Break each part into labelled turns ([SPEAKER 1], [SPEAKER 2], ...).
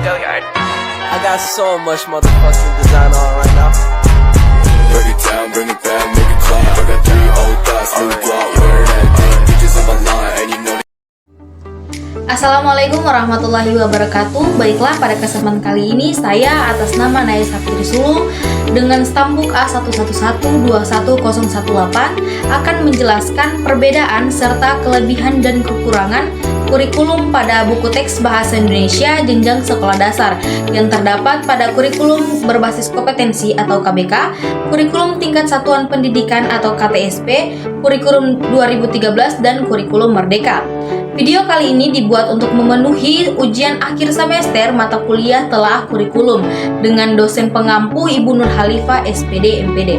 [SPEAKER 1] I got so much motherfucking design on right now.
[SPEAKER 2] Break it down, bring it back, make it clap. I got 3 old thoughts, new guap, wear that thing. Bitches on my line, and you know.
[SPEAKER 3] Assalamualaikum warahmatullahi wabarakatuh. Baiklah, pada kesempatan kali ini saya atas nama Naya Sapitri Sulung dengan stambuk A111211018 akan menjelaskan perbedaan serta kelebihan dan kekurangan kurikulum pada buku teks bahasa Indonesia jenjang sekolah dasar yang terdapat pada kurikulum berbasis kompetensi atau KBK, kurikulum tingkat satuan pendidikan atau KTSP, kurikulum 2013 dan kurikulum Merdeka. Video kali ini dibuat untuk memenuhi ujian akhir semester mata kuliah telah kurikulum dengan dosen pengampu Ibu Nur Khalifah SPD MPD.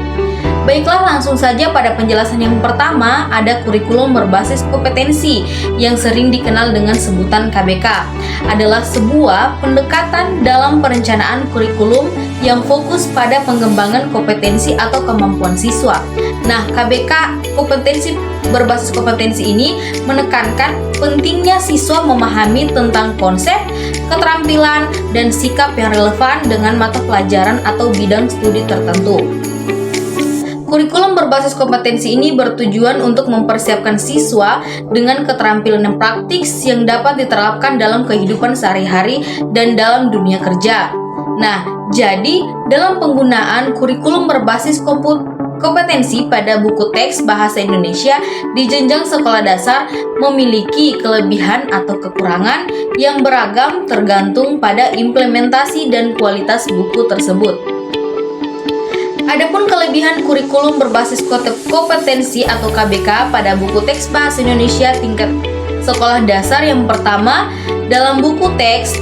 [SPEAKER 3] Baiklah, langsung saja pada penjelasan yang pertama, ada kurikulum berbasis kompetensi yang sering dikenal dengan sebutan KBK. Adalah sebuah pendekatan dalam perencanaan kurikulum yang fokus pada pengembangan kompetensi atau kemampuan siswa. Nah, KBK kompetensi berbasis kompetensi ini menekankan pentingnya siswa memahami tentang konsep, keterampilan, dan sikap yang relevan dengan mata pelajaran atau bidang studi tertentu. Kurikulum berbasis kompetensi ini bertujuan untuk mempersiapkan siswa dengan keterampilan yang praktis yang dapat diterapkan dalam kehidupan sehari-hari dan dalam dunia kerja. Nah, jadi dalam penggunaan kurikulum berbasis kompetensi pada buku teks bahasa Indonesia di jenjang sekolah dasar memiliki kelebihan atau kekurangan yang beragam tergantung pada implementasi dan kualitas buku tersebut. Adapun kelebihan kurikulum berbasis kompetensi atau KBK pada buku teks bahasa Indonesia tingkat sekolah dasar yang pertama, dalam buku teks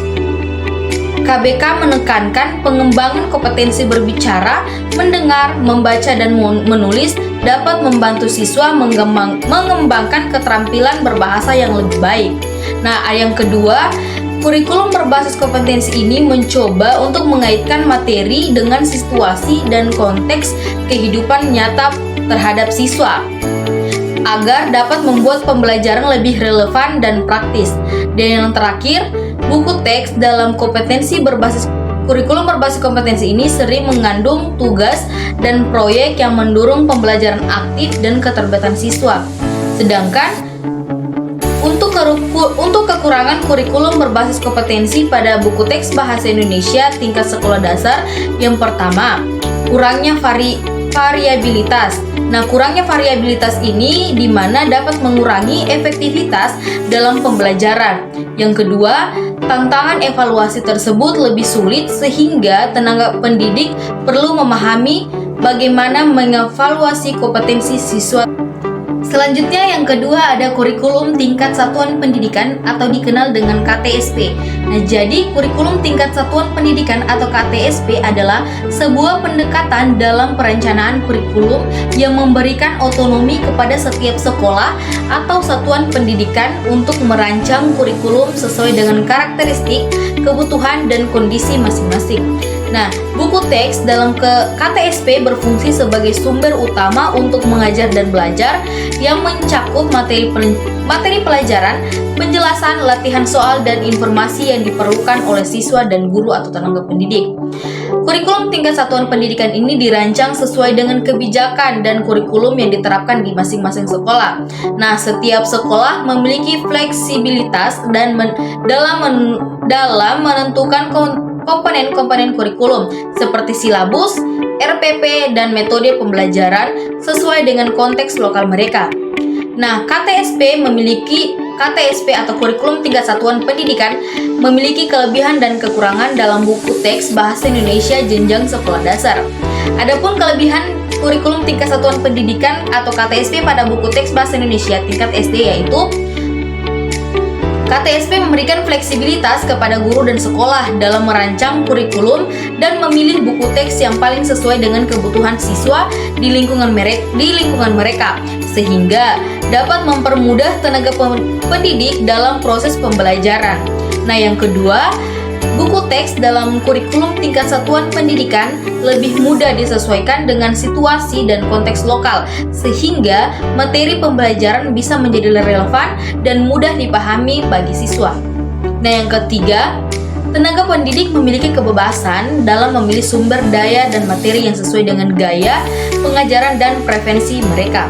[SPEAKER 3] KBK menekankan pengembangan kompetensi berbicara, mendengar, membaca, dan menulis dapat membantu siswa mengembangkan keterampilan berbahasa yang lebih baik. Nah, yang kedua, kurikulum berbasis kompetensi ini mencoba untuk mengaitkan materi dengan situasi dan konteks kehidupan nyata terhadap siswa agar dapat membuat pembelajaran lebih relevan dan praktis. Dan yang terakhir, buku teks dalam kurikulum berbasis kompetensi ini sering mengandung tugas dan proyek yang mendorong pembelajaran aktif dan keterlibatan siswa. Sedangkan untuk kekurangan kurikulum berbasis kompetensi pada buku teks bahasa Indonesia tingkat sekolah dasar, yang pertama, kurangnya variabilitas. Nah, kurangnya variabilitas ini di mana dapat mengurangi efektivitas dalam pembelajaran. Yang kedua, tantangan evaluasi tersebut lebih sulit sehingga tenaga pendidik perlu memahami bagaimana mengevaluasi kompetensi siswa. Selanjutnya yang kedua ada kurikulum tingkat satuan pendidikan atau dikenal dengan KTSP. Nah, jadi kurikulum tingkat satuan pendidikan atau KTSP adalah sebuah pendekatan dalam perencanaan kurikulum yang memberikan otonomi kepada setiap sekolah atau satuan pendidikan untuk merancang kurikulum sesuai dengan karakteristik, kebutuhan, dan kondisi masing-masing. Nah, buku teks dalam KTSP berfungsi sebagai sumber utama untuk mengajar dan belajar yang mencakup materi pelajaran, penjelasan, latihan soal, dan informasi yang diperlukan oleh siswa dan guru atau tenaga pendidik. Kurikulum tingkat satuan pendidikan ini dirancang sesuai dengan kebijakan dan kurikulum yang diterapkan di masing-masing sekolah. Nah, setiap sekolah memiliki fleksibilitas dalam menentukan komponen-komponen kurikulum seperti silabus, RPP, dan metode pembelajaran sesuai dengan konteks lokal mereka. Nah, KTSP atau kurikulum tingkat satuan pendidikan memiliki kelebihan dan kekurangan dalam buku teks bahasa Indonesia jenjang sekolah dasar. Adapun kelebihan kurikulum tingkat satuan pendidikan atau KTSP pada buku teks bahasa Indonesia tingkat SD yaitu KTSP memberikan fleksibilitas kepada guru dan sekolah dalam merancang kurikulum dan memilih buku teks yang paling sesuai dengan kebutuhan siswa di lingkungan mereka, sehingga dapat mempermudah tenaga pendidik dalam proses pembelajaran. Nah, yang kedua, buku teks dalam kurikulum tingkat satuan pendidikan lebih mudah disesuaikan dengan situasi dan konteks lokal, sehingga materi pembelajaran bisa menjadi relevan dan mudah dipahami bagi siswa. Nah, yang ketiga, Tenaga pendidik memiliki kebebasan dalam memilih sumber daya dan materi yang sesuai dengan gaya pengajaran dan preferensi mereka.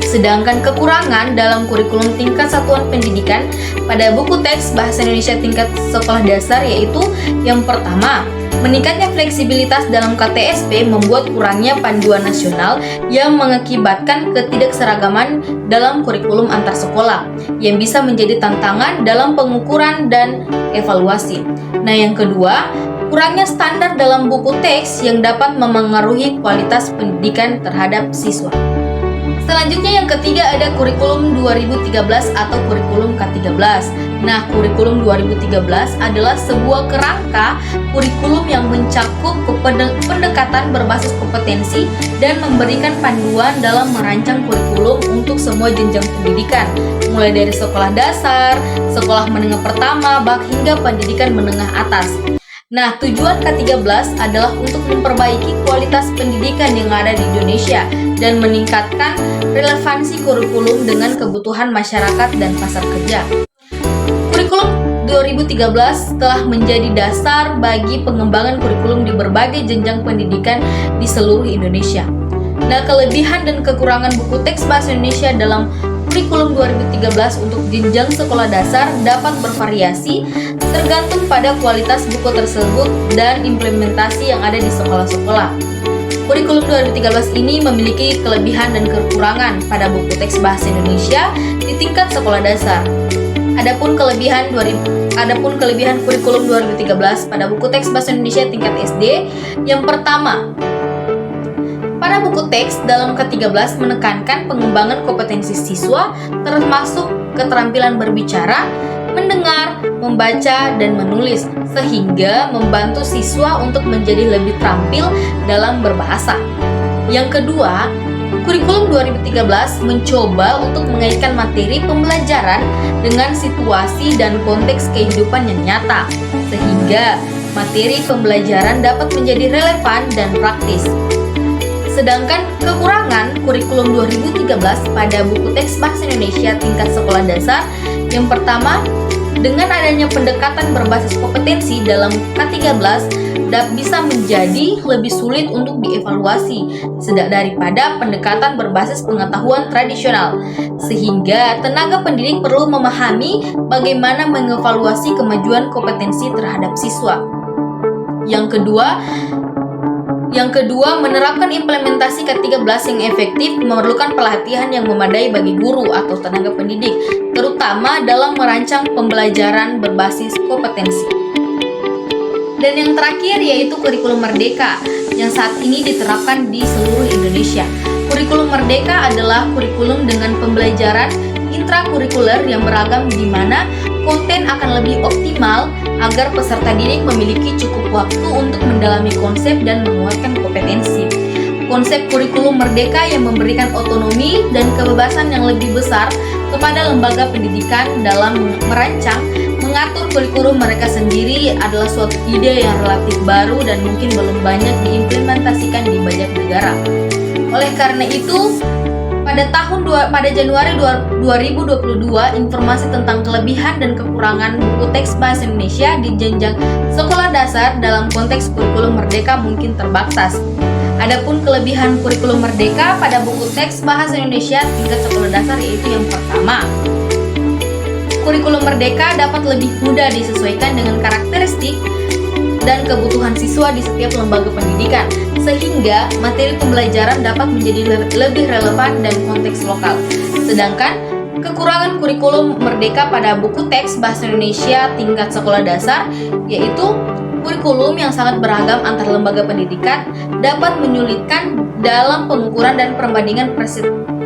[SPEAKER 3] Sedangkan kekurangan dalam kurikulum tingkat satuan pendidikan pada buku teks Bahasa Indonesia tingkat sekolah dasar yaitu yang pertama, meningkatnya fleksibilitas dalam KTSP membuat kurangnya panduan nasional yang mengakibatkan ketidakseragaman dalam kurikulum antar sekolah yang bisa menjadi tantangan dalam pengukuran dan evaluasi. Nah, yang kedua, kurangnya standar dalam buku teks yang dapat memengaruhi kualitas pendidikan terhadap siswa. Selanjutnya yang ketiga ada kurikulum 2013 atau kurikulum K13. Nah, kurikulum 2013 adalah sebuah kerangka kurikulum yang mencakup pendekatan berbasis kompetensi dan memberikan panduan dalam merancang kurikulum untuk semua jenjang pendidikan, mulai dari sekolah dasar, sekolah menengah pertama, hingga pendidikan menengah atas. Nah, tujuan K13 adalah untuk memperbaiki kualitas pendidikan yang ada di Indonesia dan meningkatkan relevansi kurikulum dengan kebutuhan masyarakat dan pasar kerja. Kurikulum 2013 telah menjadi dasar bagi pengembangan kurikulum di berbagai jenjang pendidikan di seluruh Indonesia. Nah, kelebihan dan kekurangan buku teks Bahasa Indonesia dalam kurikulum 2013 untuk jenjang sekolah dasar dapat bervariasi tergantung pada kualitas buku tersebut dan implementasi yang ada di sekolah-sekolah. Kurikulum 2013 ini memiliki kelebihan dan kekurangan pada buku teks Bahasa Indonesia di tingkat sekolah dasar. Adapun kelebihan kurikulum 2013 pada buku teks Bahasa Indonesia tingkat SD, yang pertama, pada buku teks dalam K13 menekankan pengembangan kompetensi siswa termasuk keterampilan berbicara, mendengar, membaca, dan menulis sehingga membantu siswa untuk menjadi lebih terampil dalam berbahasa. Yang kedua, kurikulum 2013 mencoba untuk mengaitkan materi pembelajaran dengan situasi dan konteks kehidupan yang nyata sehingga materi pembelajaran dapat menjadi relevan dan praktis. Sedangkan kekurangan kurikulum 2013 pada buku teks Bahasa Indonesia tingkat sekolah dasar, yang pertama, dengan adanya pendekatan berbasis kompetensi dalam K13 bisa menjadi lebih sulit untuk dievaluasi daripada pendekatan berbasis pengetahuan tradisional, sehingga tenaga pendidik perlu memahami bagaimana mengevaluasi kemajuan kompetensi terhadap siswa. Yang kedua, menerapkan implementasi K13 yang efektif memerlukan pelatihan yang memadai bagi guru atau tenaga pendidik, terutama dalam merancang pembelajaran berbasis kompetensi. Dan yang terakhir yaitu kurikulum Merdeka yang saat ini diterapkan di seluruh Indonesia. Kurikulum Merdeka adalah kurikulum dengan pembelajaran intrakurikuler yang beragam di mana konten akan lebih optimal agar peserta didik memiliki cukup waktu untuk mendalami konsep dan menguatkan kompetensi. Konsep kurikulum Merdeka yang memberikan otonomi dan kebebasan yang lebih besar kepada lembaga pendidikan dalam merancang, mengatur kurikulum mereka sendiri adalah suatu ide yang relatif baru dan mungkin belum banyak diimplementasikan di banyak negara. Oleh karena itu, pada Januari 2022, informasi tentang kelebihan dan kekurangan buku teks Bahasa Indonesia di jenjang sekolah dasar dalam konteks kurikulum Merdeka mungkin terbatas. Adapun kelebihan kurikulum Merdeka pada buku teks Bahasa Indonesia tingkat sekolah dasar yaitu yang pertama, kurikulum Merdeka dapat lebih mudah disesuaikan dengan karakteristik dan kebutuhan siswa di setiap lembaga pendidikan, sehingga materi pembelajaran dapat menjadi lebih relevan dan konteks lokal. Sedangkan kekurangan kurikulum Merdeka pada buku teks Bahasa Indonesia tingkat sekolah dasar yaitu kurikulum yang sangat beragam antar lembaga pendidikan dapat menyulitkan dalam pengukuran dan perbandingan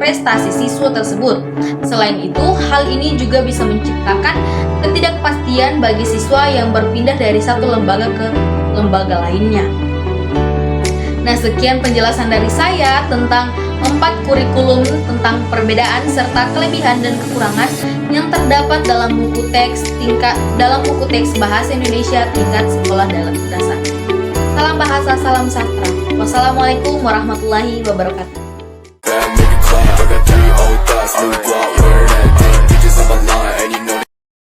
[SPEAKER 3] prestasi siswa tersebut. Selain itu, hal ini juga bisa menciptakan ketidakpastian bagi siswa yang berpindah dari satu lembaga ke lembaga lainnya. Nah, sekian penjelasan dari saya tentang 4 kurikulum tentang perbedaan serta kelebihan dan kekurangan yang terdapat dalam buku teks Bahasa Indonesia tingkat sekolah dasar. Salam bahasa, salam sastra. Wassalamualaikum warahmatullahi wabarakatuh.